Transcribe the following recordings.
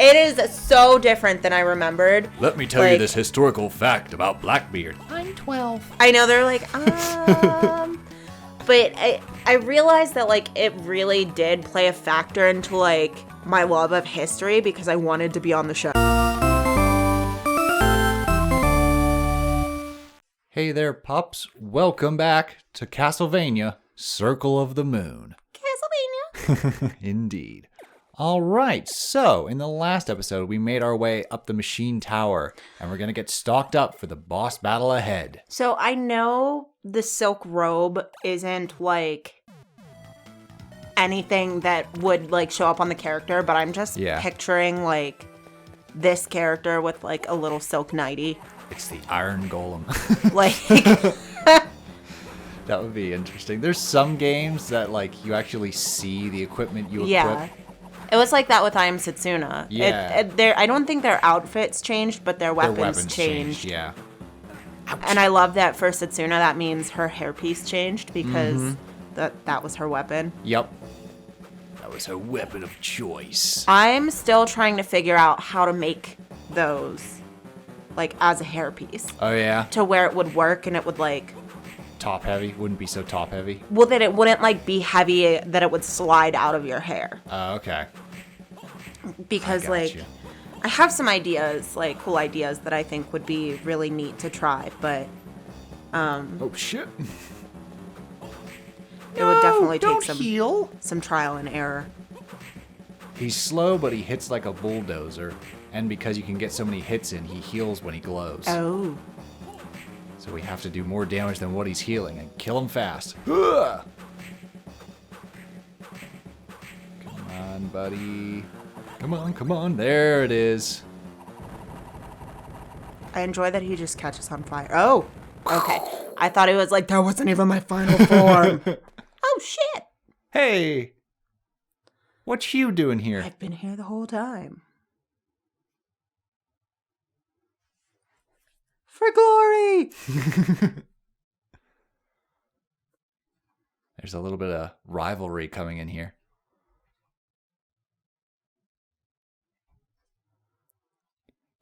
It is so different than I remembered. Let me tell you this historical fact about Blackbeard. I'm 12. I know, they're like, But I realized that, like, it really did play a factor into, like, my love of history because I wanted to be on the show. Hey there, pups. Welcome back to Castlevania, Circle of the Moon. Castlevania. Indeed. All right, so in the last episode, we made our way up the machine tower, and we're going to get stocked up for the boss battle ahead. So I know the silk robe isn't, like, anything that would, like, show up on the character, but I'm just picturing, like, this character with, like, a little silk nightie. It's the Iron Golem. Like... That would be interesting. There's some games that, like, you actually see the equipment you equip. Yeah. It was like that with I Am Setsuna. Yeah. I don't think their outfits changed, but their weapons changed. Yeah. Ouch. And I love that for Setsuna, that means her hairpiece changed because that was her weapon. Yep. That was her weapon of choice. I'm still trying to figure out how to make those, like, as a hairpiece. Oh, yeah? To where it would work and it would, like... Top heavy? Wouldn't be so top heavy? Well, that it wouldn't, like, be heavy, that it would slide out of your hair. Oh, okay. Because, like, I have some ideas, like, cool ideas that I think would be really neat to try, but, Oh, shit. It would definitely take some trial and error. He's slow, but he hits like a bulldozer. And because you can get so many hits in, he heals when he glows. Oh. So we have to do more damage than what he's healing and kill him fast. Ugh! Come on, buddy. Come on, come on. There it is. I enjoy that he just catches on fire. Oh, okay. I thought it was like, that wasn't even my final form. Oh, shit. Hey. What's Hugh doing here? I've been here the whole time. For glory! There's a little bit of rivalry coming in here.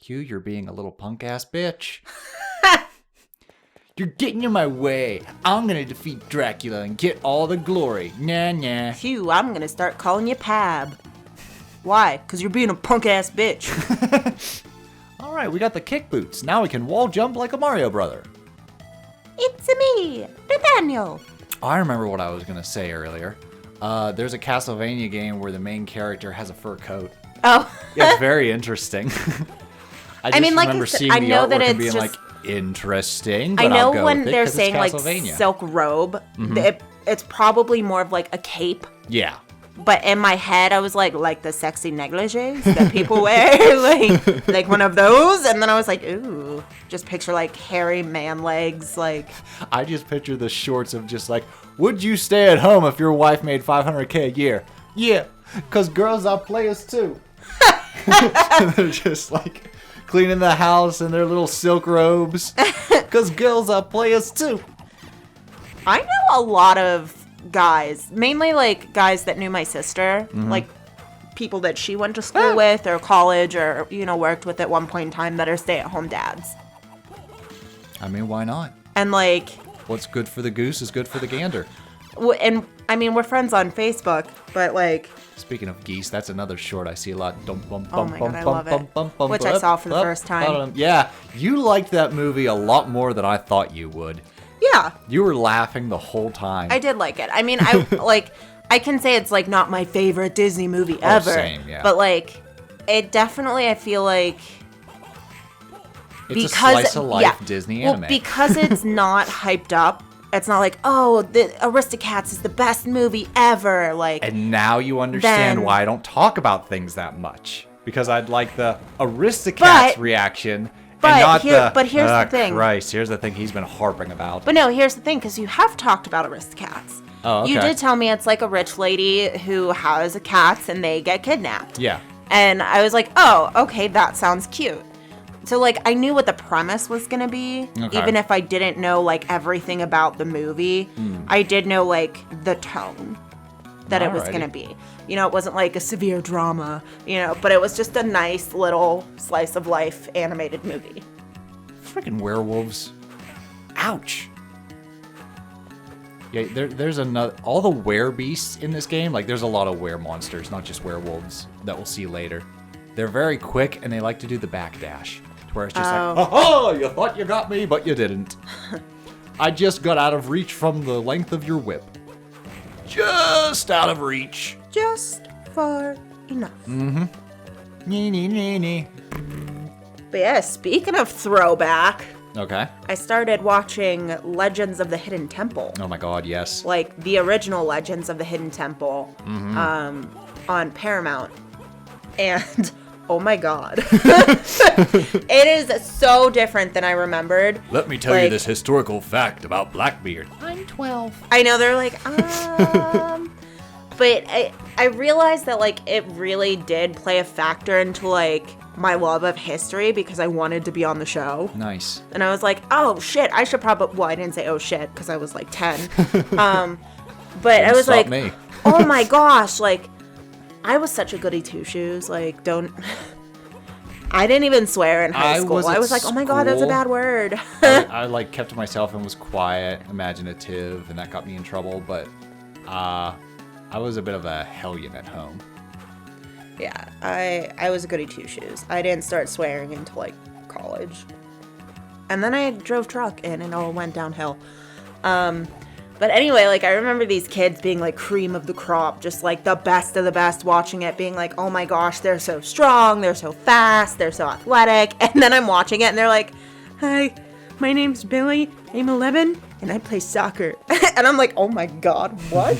Hugh, you're being a little punk-ass bitch. You're getting in my way. I'm gonna defeat Dracula and get all the glory. Nah, nah. Hugh, I'm gonna start calling you Pab. Why? Because you're being a punk-ass bitch. Alright, we got the kick boots. Now we can wall jump like a Mario brother. It's me, Nathaniel. I remember what I was going to say earlier. There's a Castlevania game where the main character has a fur coat. Oh. Yeah, it's very interesting. I remember seeing the artwork and being like, interesting, but I know I'll go when with it they're saying, like, silk robe, it's probably more of, like, a cape. Yeah. But in my head, I was like the sexy negligees that people wear, like one of those. And then I was like, ooh, just picture like hairy man legs, like. I just picture the shorts of just like, would you stay at home if your wife made $500K a year? Yeah, because girls are players too. They're just like cleaning the house in their little silk robes, because girls are players too. I know a lot of guys, mainly like guys that knew my sister, like people that she went to school with or college or, you know, worked with at one point in time that are stay-at-home dads. I mean, why not? And like, what's good for the goose is good for the gander. And I mean, we're friends on Facebook, but like, speaking of geese, that's another short I see a lot. Oh my god, I love it. Which I saw for the first time. Yeah, you liked that movie a lot more than I thought you would. Yeah. You were laughing the whole time. I did like it. I mean, I can say it's like not my favorite Disney movie ever. Same, yeah. But like, it definitely, I feel like, it's a slice of life Disney anime. Well, because it's not hyped up. It's not like, oh, the Aristocats is the best movie ever. Like, and now you understand why I don't talk about things that much, because I'd like the Aristocats reaction. But here's the thing. Christ, here's the thing he's been harping about. But no, here's the thing, because you have talked about Aristocats. Oh, okay. You did tell me it's like a rich lady who has cats and they get kidnapped. Yeah. And I was like, oh, okay, that sounds cute. So, like, I knew what the premise was going to be, even if I didn't know, like, everything about the movie. I did know, like, the tone. that it was Alrighty. going to be. You know, it wasn't like a severe drama, you know, but it was just a nice little slice of life animated movie. Freaking werewolves. Ouch. Yeah, there's another... All the werebeasts in this game, like, there's a lot of were-monsters, not just werewolves, that we'll see later. They're very quick, and they like to do the backdash. To where it's just like, ha-ha, you thought you got me, but you didn't. I just got out of reach from the length of your whip. Just out of reach. Just far enough. Mm-hmm. Nee. But yeah, speaking of throwback, Okay. I started watching Legends of the Hidden Temple. Oh my god, yes. Like the original Legends of the Hidden Temple on Paramount. And oh my god. It is so different than I remembered. Let me tell you this historical fact about Blackbeard. I'm 12. I know they're like, but I realized that like it really did play a factor into like my love of history because I wanted to be on the show. Nice. And I was like, oh shit, I should probably, well, I didn't say oh shit because I was like 10. But I was like, me. oh my gosh, like I was such a goody two shoes. Like I didn't even swear in high school. I was like, oh my god, that's a bad word. I like kept to myself and was quiet, imaginative, and that got me in trouble. But I was a bit of a hellion at home. Yeah, I was a goody two shoes. I didn't start swearing until like college. And then I drove truck and it all went downhill. But anyway, like I remember these kids being like cream of the crop, just like the best of the best, watching it, being like, oh my gosh, they're so strong, they're so fast, they're so athletic. And then I'm watching it and they're like, hi, my name's Billy, I'm 11, and I play soccer. And I'm like, oh my god, what?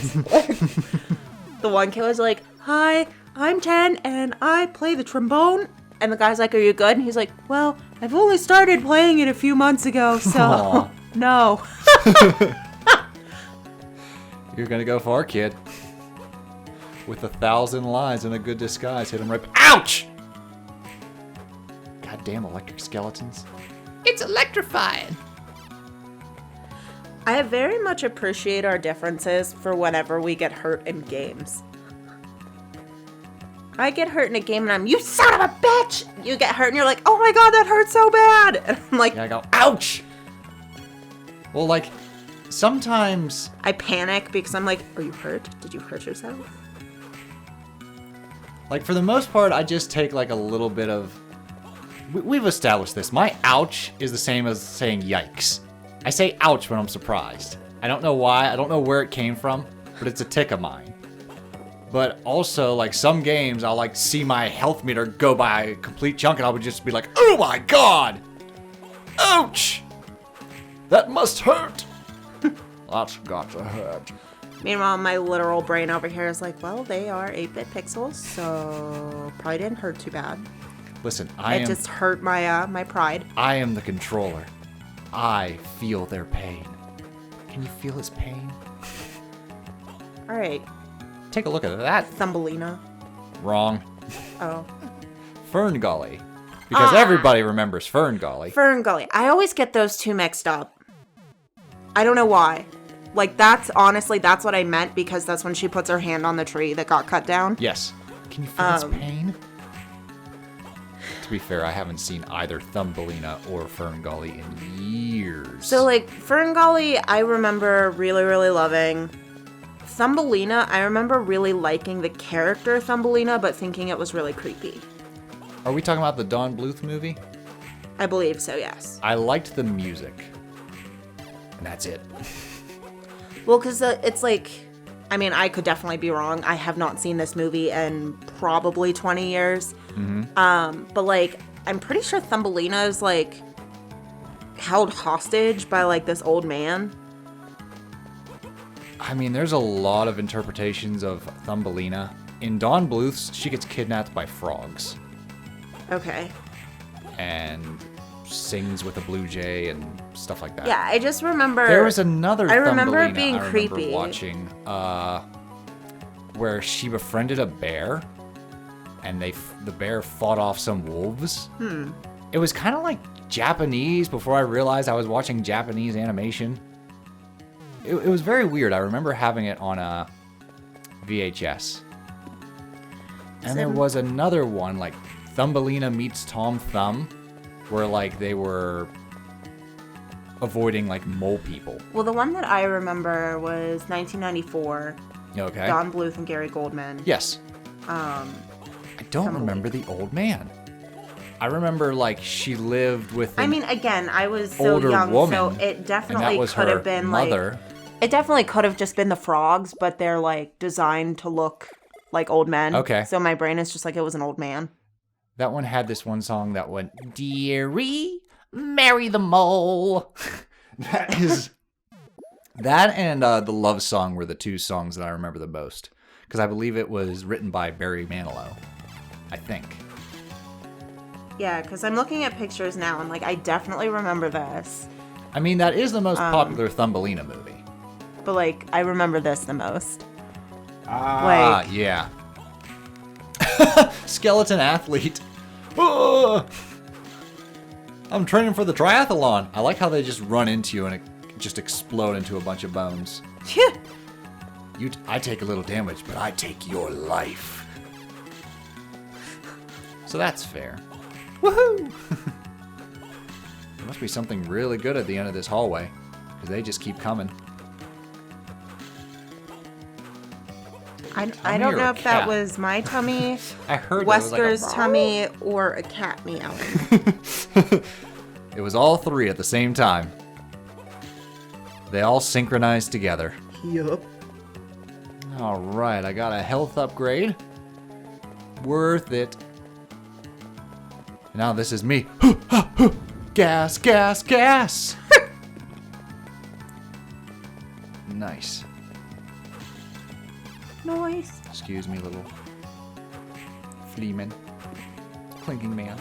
The one kid was like, hi, I'm 10 and I play the trombone. And the guy's like, are you good? And he's like, well, I've only started playing it a few months ago, so no. You're gonna go far, kid. With 1,000 lies and a good disguise, hit him right. Ouch! Goddamn electric skeletons. It's electrifying. I very much appreciate our differences for whenever we get hurt in games. I get hurt in a game and I'm, you son of a bitch! You get hurt and you're like, oh my god, that hurt so bad! And I'm like, Yeah, I go, ouch! Well, like, sometimes... I panic because I'm like, are you hurt? Did you hurt yourself? Like, for the most part, I just take, like, a little bit of... We've established this. My ouch is the same as saying yikes. I say ouch when I'm surprised. I don't know why. I don't know where it came from, but it's a tick of mine. But also, like, some games, I'll, like, see my health meter go by a complete chunk, and I would just be like, oh my god! Ouch! That must hurt! That's got to hurt. Meanwhile, my literal brain over here is like, well, they are 8-bit pixels, so probably didn't hurt too bad. Listen, It just hurt my my pride. I am the controller. I feel their pain. Can you feel his pain? All right, Take a look at that. Thumbelina. Wrong. Oh. Fern Gully. Because everybody remembers Fern Gully. Fern Gully. I always get those two mixed up. I don't know why. Like, that's what I meant, because that's when she puts her hand on the tree that got cut down. Yes. Can you feel his pain? To be fair, I haven't seen either Thumbelina or Fern Gully in years. So, like, Fern Gully, I remember really, really loving. Thumbelina, I remember really liking the character Thumbelina, but thinking it was really creepy. Are we talking about the Don Bluth movie? I believe so, yes. I liked the music. And that's it. Well, because it's like, I mean, I could definitely be wrong. I have not seen this movie in probably 20 years. Mm-hmm. But, like, I'm pretty sure Thumbelina is, like, held hostage by, like, this old man. I mean, there's a lot of interpretations of Thumbelina. In Don Bluth's, she gets kidnapped by frogs. Okay. And sings with a blue jay and stuff like that. Yeah, I just remember... There was another I remember Thumbelina it being I creepy. remember watching, where she befriended a bear, and the bear fought off some wolves. It was kind of like Japanese before I realized I was watching Japanese animation. It was very weird. I remember having it on a VHS. And there was another one, like Thumbelina Meets Tom Thumb, where like they were avoiding like mole people. Well, the one that I remember was 1994. Okay. Don Bluth and Gary Goldman. Yes. I don't remember the old man. I remember like she lived with. I mean, again, I was so older young, woman, so it definitely could have been mother. like. It definitely could have just been the frogs, but they're like designed to look like old men. Okay. So my brain is just like it was an old man. That one had this one song that went, "Dearie, marry the mole." That and the love song were the two songs that I remember the most, because I believe it was written by Barry Manilow, I think. Yeah, because I'm looking at pictures now, and like I definitely remember this. I mean, that is the most popular Thumbelina movie. But like I remember this the most. Yeah. Skeleton athlete. Oh! I'm training for the triathlon. I like how they just run into you and it just explode into a bunch of bones. I take a little damage, but I take your life. So that's fair. Woohoo! There must be something really good at the end of this hallway, because they just keep coming. I don't know if that was my tummy, I heard Wesker's that was like tummy, or a cat meowing. It was all three at the same time. They all synchronized together. Yup. All right, I got a health upgrade. Worth it. Now this is me. Gas, gas, gas. Nice. Nice. Excuse me, little fleaman. Clinking man.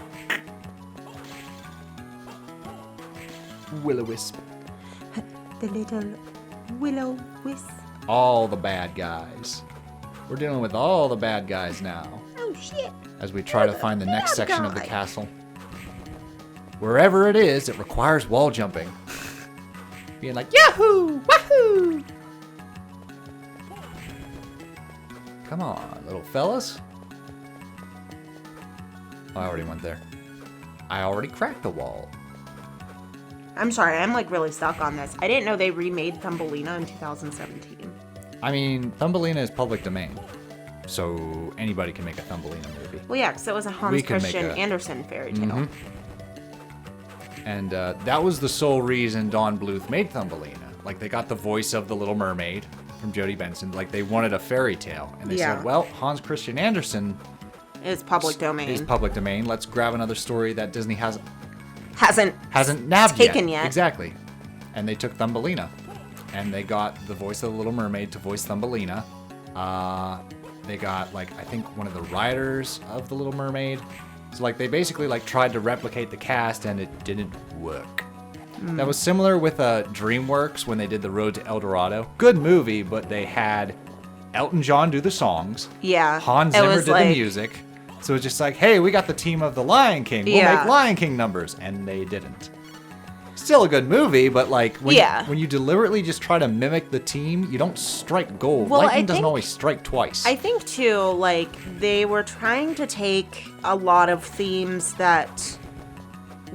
Will-o-wisp. The little willow wisp. All the bad guys. We're dealing with all the bad guys now. Oh shit. As we try to find the next bad section of the guy. castle. Wherever it is, it requires wall jumping. Being like, Yahoo! Wahoo! Come on, little fellas. Oh, I already went there. I already cracked the wall. I'm sorry, I'm like really stuck on this. I didn't know they remade Thumbelina in 2017. I mean, Thumbelina is public domain. So anybody can make a Thumbelina movie. Well, yeah, because it was a Hans We could Christian make a- Andersen fairy tale. Mhm. And that was the sole reason Don Bluth made Thumbelina. Like, they got the voice of the Little Mermaid from Jodie Benson. Like, they wanted a fairy tale. And they Yeah. said, well, Hans Christian Andersen It's public domain. is public domain. Let's grab another story that Disney hasn't Hasn't taken yet. Exactly. And they took Thumbelina. And they got the voice of the Little Mermaid to voice Thumbelina. They got, like, I think one of the writers of the Little Mermaid. So, like, they basically, like, tried to replicate the cast, and it didn't work. That was similar with DreamWorks when they did The Road to El Dorado. Good movie, but they had Elton John do the songs. Yeah. Hans it Zimmer was did like, the music. So it's just like, hey, we got the team of The Lion King. We'll Yeah. make Lion King numbers. And they didn't. Still a good movie, but like when you deliberately just try to mimic the team, you don't strike gold. Well, Lightning I doesn't think- always strike twice. I think too, like they were trying to take a lot of themes that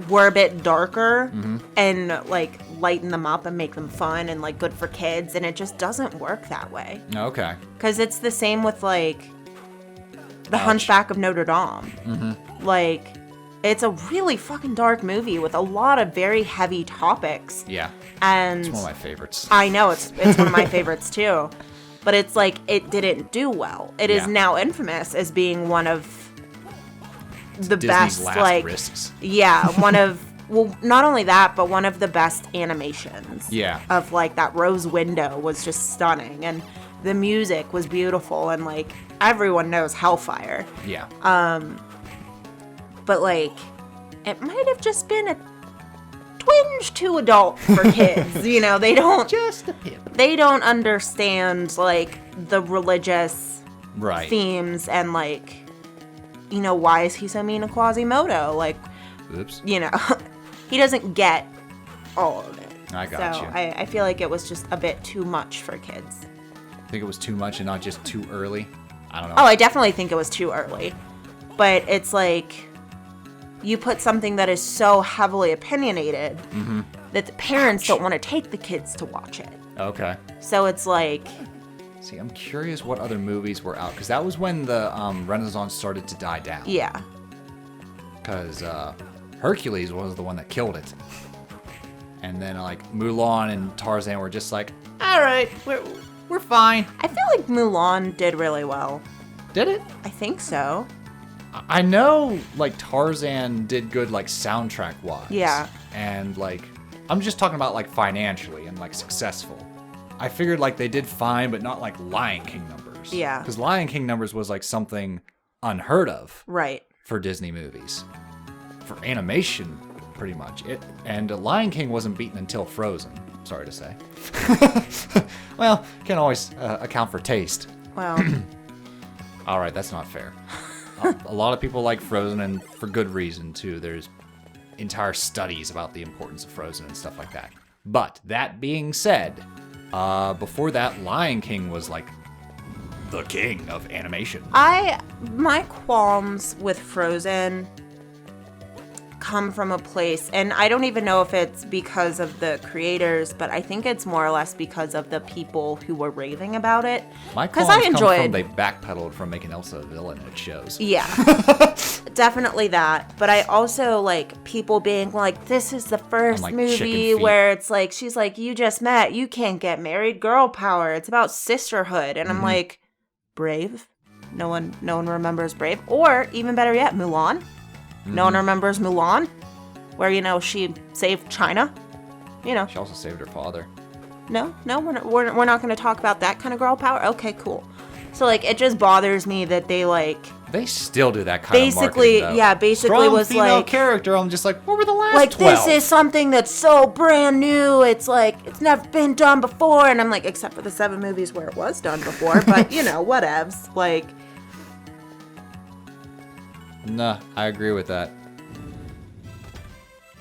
were a bit darker and like lighten them up and make them fun and like good for kids, and it just doesn't work that way. Okay. Because it's the same with like The Hunchback of Notre Dame. Like, it's a really fucking dark movie with a lot of very heavy topics. Yeah. And It's one of my favorites. I know it's one of my favorites too. But it's like it didn't do well. It is Yeah. now infamous as being one of the Disney's best last like risks. yeah, one of well, not only that, but one of the best animations. Yeah. Of like that rose window was just stunning, and the music was beautiful, and like everyone knows Hellfire. Yeah. But like it might have just been a twinge too adult for kids. You know, they don't Just a pip. they don't understand like the religious right. themes and like, you know, why is he so mean to Quasimodo? Like, Oops. you know, he doesn't get all of it. I got so you. I feel like it was just a bit too much for kids. Think it was too much and not just too early? I don't know. Oh, I definitely think it was too early. But it's like, you put something that is so heavily opinionated that the parents don't want to take the kids to watch it. Okay. So it's like... See, I'm curious what other movies were out, because that was when the Renaissance started to die down. Yeah. Because Hercules was the one that killed it. And then, like, Mulan and Tarzan were just like, all right, we're fine. I feel like Mulan did really well. Did it? I think so. I know, like, Tarzan did good, like, soundtrack-wise. Yeah. And, like, I'm just talking about, like, financially and, like, successful. I figured, like, they did fine, but not, like, Lion King numbers. Yeah. Because Lion King numbers was, like, something unheard of. Right. For Disney movies. For animation, pretty much. And Lion King wasn't beaten until Frozen, sorry to say. Well, can't always account for taste. Well... All right, that's not fair. A lot of people like Frozen, and for good reason, too. There's entire studies about the importance of Frozen and stuff like that. But, that being said, before that, Lion King was, like, the king of animation. My qualms with Frozen come from a place, and I don't even know if it's because of the creators, but I think it's more or less because of the people who were raving about it. My Because qualms I enjoyed. come from they backpedaled from making Elsa a villain, and it shows. Yeah, definitely that. But I also like people being like, "This is the first like movie chicken feet. where it's like she's like, you just met, you can't get married, girl power. It's about sisterhood." And I'm like, Brave. No one remembers Brave. Or even better yet, Mulan. No one remembers Mulan, where, you know, she saved China. You know. She also saved her father. No, we're not going to talk about that kind of girl power. Okay, cool. So, like, it just bothers me that they, like... They still do that kind of marketing, though. Yeah, basically Strong was female like... character, I'm just like, what were the last Like, 12? this is something that's so brand new. It's like, it's never been done before. And I'm like, except for the 7 movies where it was done before. But, you know, whatevs. Like... Nah, I agree with that.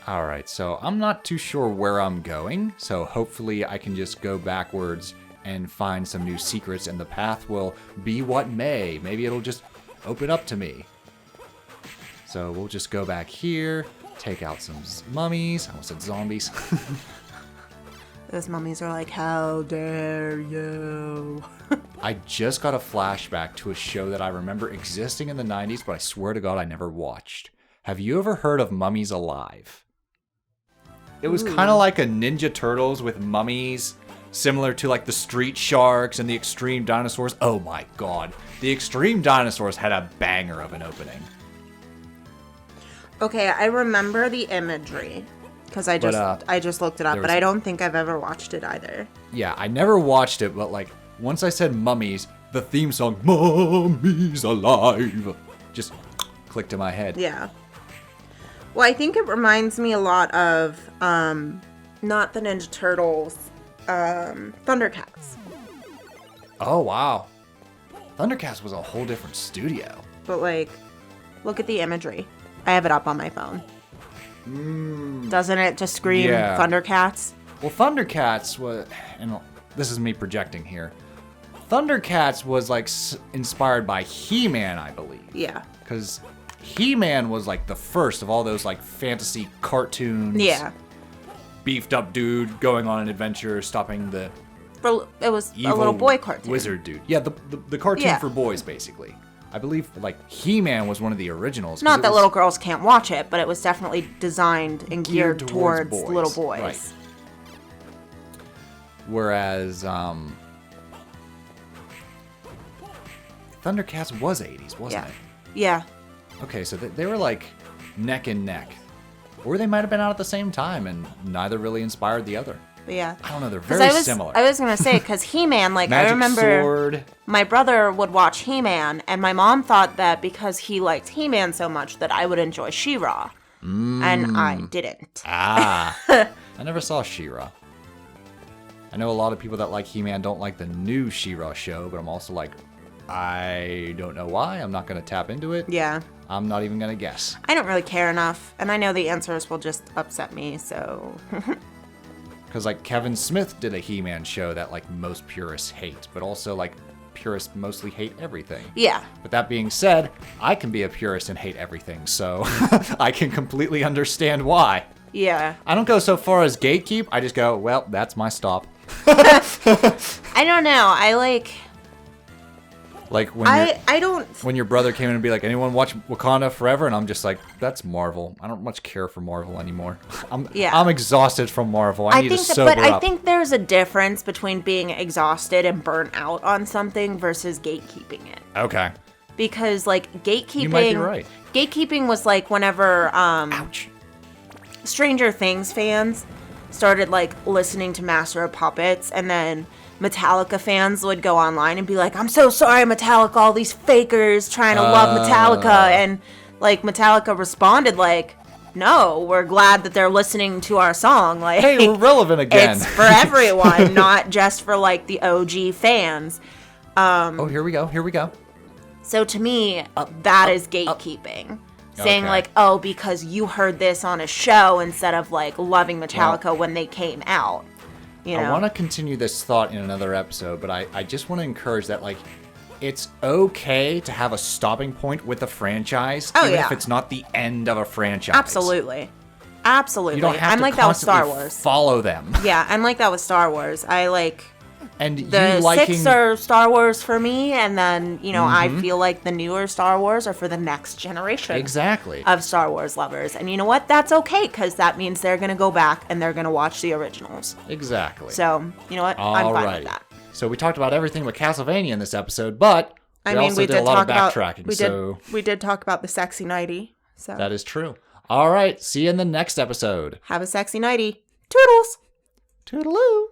Alright, so I'm not too sure where I'm going, so hopefully I can just go backwards and find some new secrets, and the path will be what may. Maybe it'll just open up to me. So we'll just go back here, take out some mummies. I almost said zombies. Those mummies are like, how dare you? I just got a flashback to a show that I remember existing in the 90s, but I swear to God I never watched. Have you ever heard of Mummies Alive? It was kind of like a Ninja Turtles with mummies, similar to like the Street Sharks and the Extreme Dinosaurs. Oh my God. The Extreme Dinosaurs had a banger of an opening. Okay, I remember the imagery. Because I just looked it up, but I don't think I've ever watched it either. Yeah, I never watched it, but like, once I said mummies, the theme song, Mummies Alive, just clicked in my head. Yeah. Well, I think it reminds me a lot of, not the Ninja Turtles, Thundercats. Oh, wow. Thundercats was a whole different studio. But, like, look at the imagery. I have it up on my phone. Doesn't it just scream Thundercats? Well, Thundercats was, and this is me projecting here, Thundercats was, like, inspired by He-Man, I believe. Yeah. Because He-Man was, like, the first of all those, like, fantasy cartoons. Yeah. Beefed up dude going on an adventure, stopping the It was evil a little boy cartoon. wizard dude. Yeah, the cartoon for boys, basically. I believe, like, He-Man was one of the originals. Not that little girls can't watch it, but it was definitely designed and geared towards boys. little boys. Right. Whereas, Thundercats was 80s, wasn't it? Yeah. Okay, so they were, like, neck and neck. Or they might have been out at the same time, and neither really inspired the other. But yeah. I don't know, they're very similar. I was going to say, because He-Man, like, Magic I remember sword. my brother would watch He-Man, and my mom thought that because he liked He-Man so much that I would enjoy She-Ra. And I didn't. I never saw She-Ra. I know a lot of people that like He-Man don't like the new She-Ra show, but I'm also like, I don't know why. I'm not going to tap into it. Yeah. I'm not even going to guess. I don't really care enough, and I know the answers will just upset me, so... Because, like, Kevin Smith did a He-Man show that, like, most purists hate, but also, like, purists mostly hate everything. Yeah. But that being said, I can be a purist and hate everything, so I can completely understand why. Yeah. I don't go so far as gatekeep, I just go, well, that's my stop. I don't know. I like... Like, I don't... when your brother came in and be like, anyone watch Wakanda Forever? And I'm just like, that's Marvel. I don't much care for Marvel anymore. I'm exhausted from Marvel. I need to sober up. But I think there's a difference between being exhausted and burnt out on something versus gatekeeping it. Okay. Because, like, gatekeeping... You might be right. Gatekeeping was, like, whenever... Ouch. Stranger Things fans started, like, listening to Master of Puppets, and then Metallica fans would go online and be like, I'm so sorry, Metallica, all these fakers trying to love Metallica, and, like, Metallica responded, like, no, we're glad that they're listening to our song. Like, hey, we're relevant again. It's for everyone, not just for, like, the OG fans. Oh, here we go. So to me, that is gatekeeping. Saying, Okay. like, oh, because you heard this on a show instead of, like, loving Metallica when they came out. You know? I want to continue this thought in another episode, but I just want to encourage that, like, it's okay to have a stopping point with a franchise, even if it's not the end of a franchise. Absolutely. Absolutely. You don't have I'm to like that with Star constantly Wars. follow them. Yeah, I'm like that with Star Wars. I like... And The you liking... 6 are Star Wars for me, and then, you know, I feel like the newer Star Wars are for the next generation. Exactly. Of Star Wars lovers. And you know what? That's okay, because that means they're going to go back and they're going to watch the originals. Exactly. So, you know what? I'm fine with that. So we talked about everything but Castlevania in this episode, but we also did a lot of backtracking. We did talk about the sexy nighty. So that is true. All right. See you in the next episode. have a sexy nighty. Toodles! Toodaloo.